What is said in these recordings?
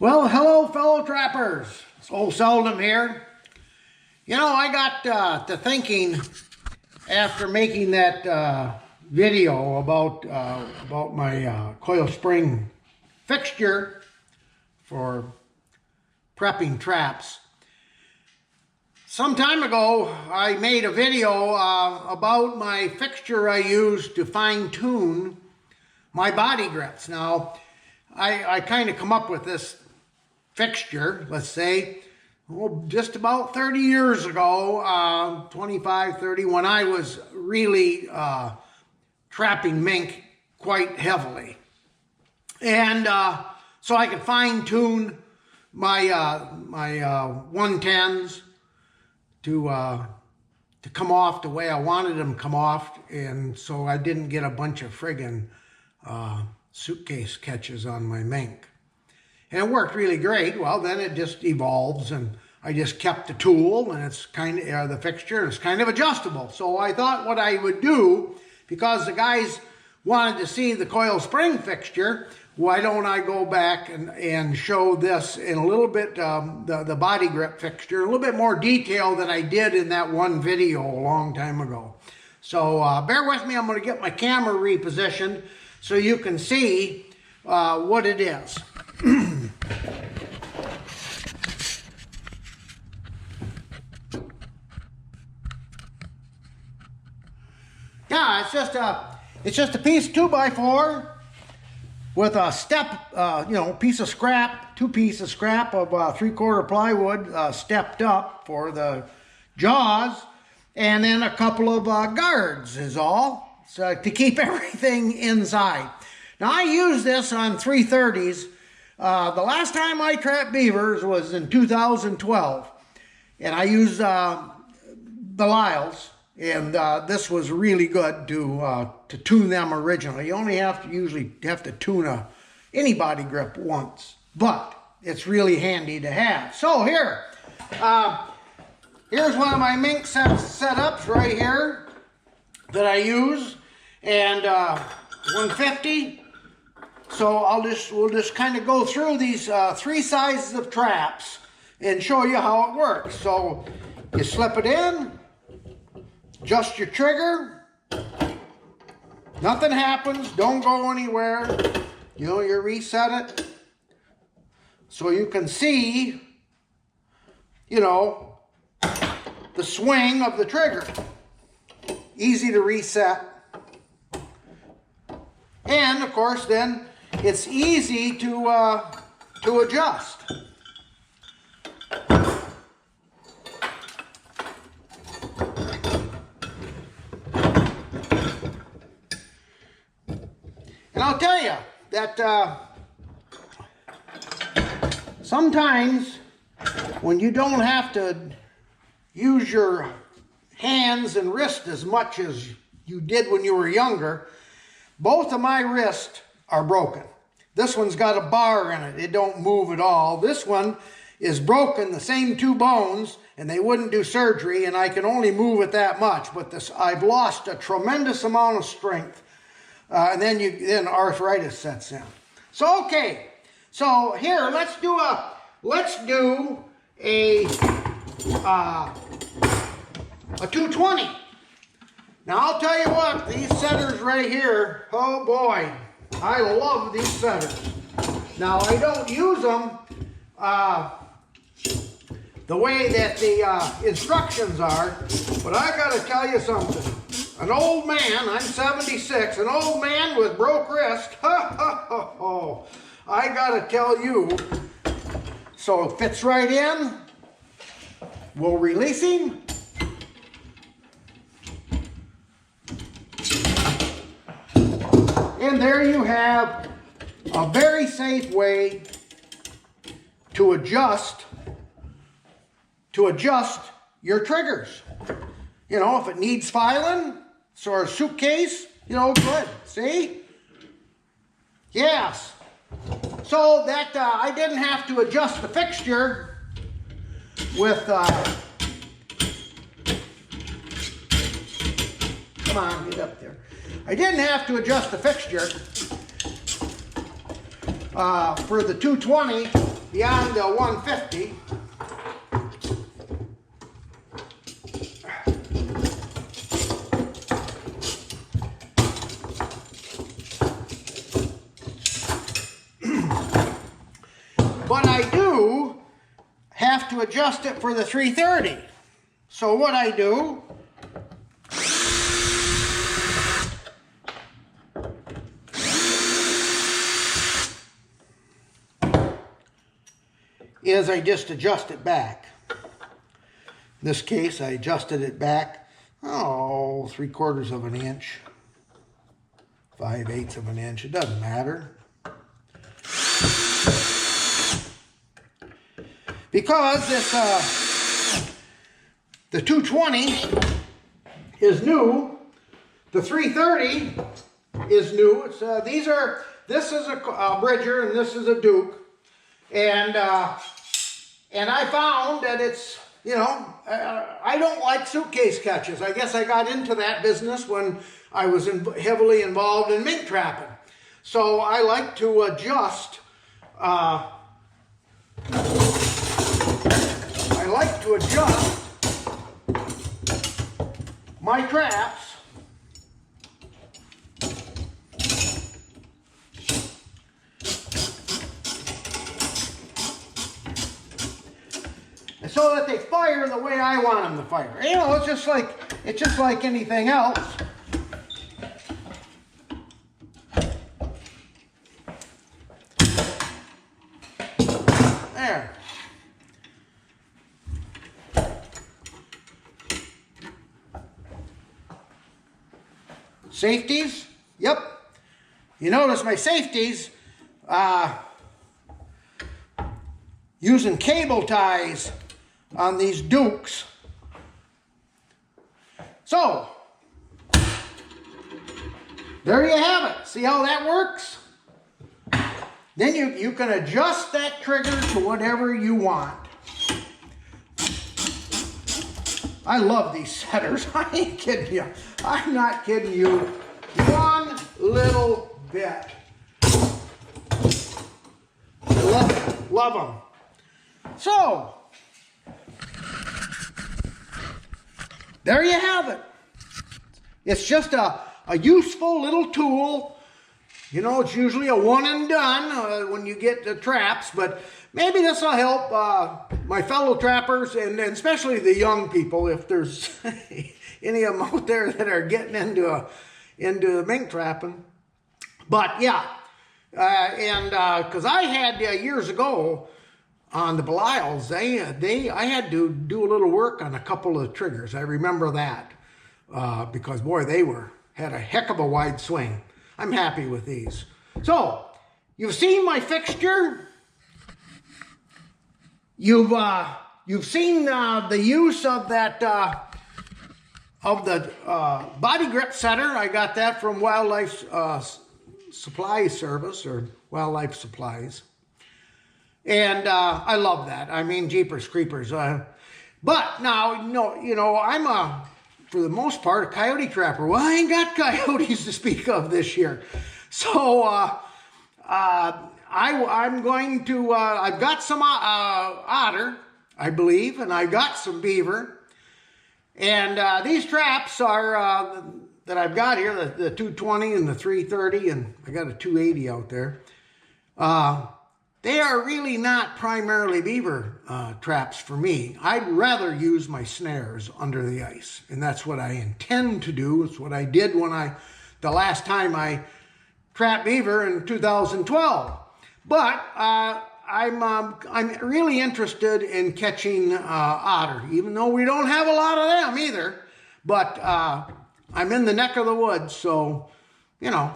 Well, hello fellow trappers. It's old Seldom here. You know, I got to thinking after making that video about my coil spring fixture for prepping traps. Some time ago, I made a video about my fixture I use to fine-tune my body grips. Now, I kind of come up with this fixture, let's say, just about 30 years ago, 25, 30, when I was really trapping mink quite heavily. And so I could fine-tune my 110s to come off the way I wanted them to come off, and so I didn't get a bunch of friggin' suitcase catches on my mink. And it worked really great. Well, then it just evolves, and I just kept the tool, and it's kind of the fixture, and it's kind of adjustable. So I thought what I would do, because the guys wanted to see the coil spring fixture, why don't I go back and show this in a little bit, the body grip fixture, a little bit more detail than I did in that one video a long time ago. So bear with me, I'm going to get my camera repositioned so you can see what it is. Yeah, it's just a piece 2x4 with a step, piece of scrap, 2 pieces of scrap of 3/4 plywood stepped up for the jaws, and then a couple of guards is all, so to keep everything inside. Now I use this on 330s. The last time I trapped beavers was in 2012, and I used the Lyles. And this was really good to tune them originally. You only usually have to tune any body grip once, but it's really handy to have. So here's one of my mink setups right here that I use, and 150. So we'll just kind of go through these 3 sizes of traps and show you how it works. So you slip it in. Adjust your trigger. Nothing happens. Don't go anywhere. You reset it so you can see, the swing of the trigger. Easy to reset. And of course, then it's easy to adjust. And I'll tell you that sometimes when you don't have to use your hands and wrist as much as you did when you were younger, both of my wrists are broken. This one's got a bar in it. It don't move at all. This one is broken, the same 2 bones, and they wouldn't do surgery, and I can only move it that much. But I've lost a tremendous amount of strength. And then arthritis sets in. So okay, so here let's do a 220. Now I'll tell you what, these setters right here, oh boy, I love these setters. Now I don't use them the way that the instructions are, but I got to tell you something. An old man, I'm 76, an old man with broke wrist, I gotta tell you. So it fits right in. We'll release him. And there you have a very safe way to adjust your triggers. If it needs filing, or a suitcase, good. See? Yes. So that I didn't have to adjust the fixture with, come on, get up there. I didn't have to adjust the fixture for the 220 beyond the 150. But I do have to adjust it for the 330. So what I do is I just adjust it back. In this case, I adjusted it back, 3/4 of an inch, 5/8 of an inch, it doesn't matter. Because this, the 220 is new, the 330 is new. It's this is a Bridger and this is a Duke, and I found that it's, you know, I don't like suitcase catches. I guess I got into that business when I was heavily involved in mink trapping, so I like to adjust. I like to adjust my traps so that they fire the way I want them to fire. You know, it's just like anything else. There. Safeties, yep. You notice my safeties, using cable ties on these Dukes. So, there you have it. See how that works? Then you can adjust that trigger to whatever you want. I love these setters. I ain't kidding you. I'm not kidding you one little bit. I love them. So, there you have it. It's just a useful little tool. You know, it's usually a one and done when you get the traps, but maybe this will help my fellow trappers and especially the young people, if there's any of them out there that are getting into mink trapping. But yeah, because I had years ago on the Belials, I had to do a little work on a couple of triggers. I remember that because boy, they had a heck of a wide swing. I'm happy with these. So, you've seen my fixture. You've seen the use of that body grip setter. I got that from Wildlife Supply Service or Wildlife Supplies, and I love that. I mean, jeepers creepers. But now, you know, I'm for the most part, a coyote trapper. Well, I ain't got coyotes to speak of this year. So, I'm going to, I've got some otter, I believe, and I got some beaver. And these traps are, that I've got here, the 220 and the 330, and I got a 280 out there. They are really not primarily beaver traps for me. I'd rather use my snares under the ice, and that's what I intend to do. It's what I did the last time I trapped beaver in 2012. But I'm really interested in catching otter, even though we don't have a lot of them either. But I'm in the neck of the woods, so you know.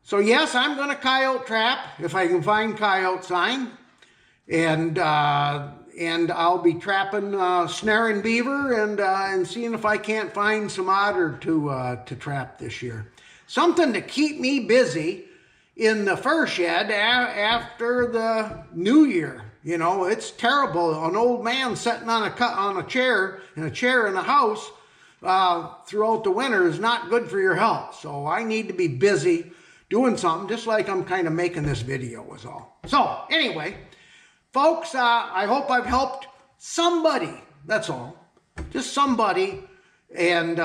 So yes, I'm going to coyote trap if I can find coyote sign, and I'll be trapping, snaring beaver, and seeing if I can't find some otter to trap this year. Something to keep me busy in the fur shed after the new year. You know, it's terrible. An old man sitting on a chair in the house throughout the winter is not good for your health. So I need to be busy doing something, just like I'm kind of making this video was all. So anyway, folks, I hope I've helped somebody. That's all. Just somebody. And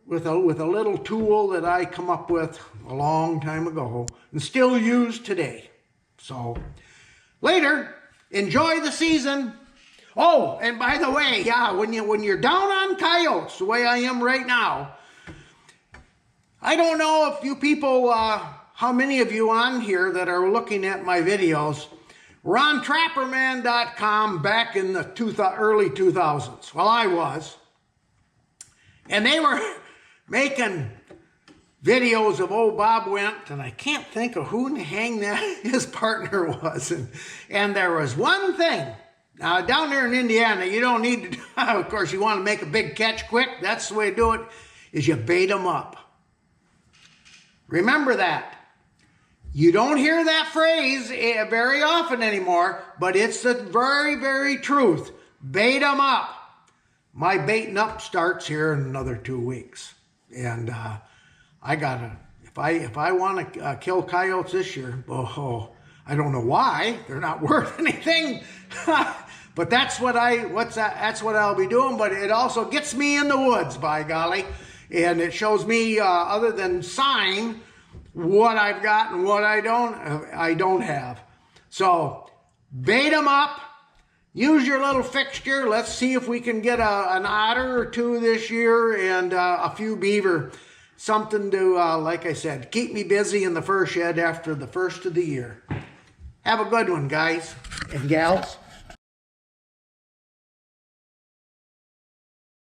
with a little tool that I come up with a long time ago and still use today. So later, enjoy the season. Oh, and by the way, yeah, when you're down on coyotes, the way I am right now, I don't know if you people, how many of you on here that are looking at my videos, were on trapperman.com back in the early 2000s. Well, I was. And they were making videos of old Bob Went, and I can't think of who in the hang that his partner was. And there was one thing. Now, down there in Indiana, you don't need to, of course, you want to make a big catch quick. That's the way to do it, is you bait them up. Remember that. You don't hear that phrase very often anymore, but it's the very, very truth. Bait them up. My baiting up starts here in another 2 weeks. And I gotta, if I want to kill coyotes this year, oh, I don't know why. They're not worth anything. But that's what I'll be doing. But it also gets me in the woods, by golly. And it shows me, other than sign, what I've got and what I don't have. So bait them up. Use your little fixture. Let's see if we can get an otter or two this year and a few beaver. Something to, like I said, keep me busy in the fur shed after the first of the year. Have a good one, guys and gals.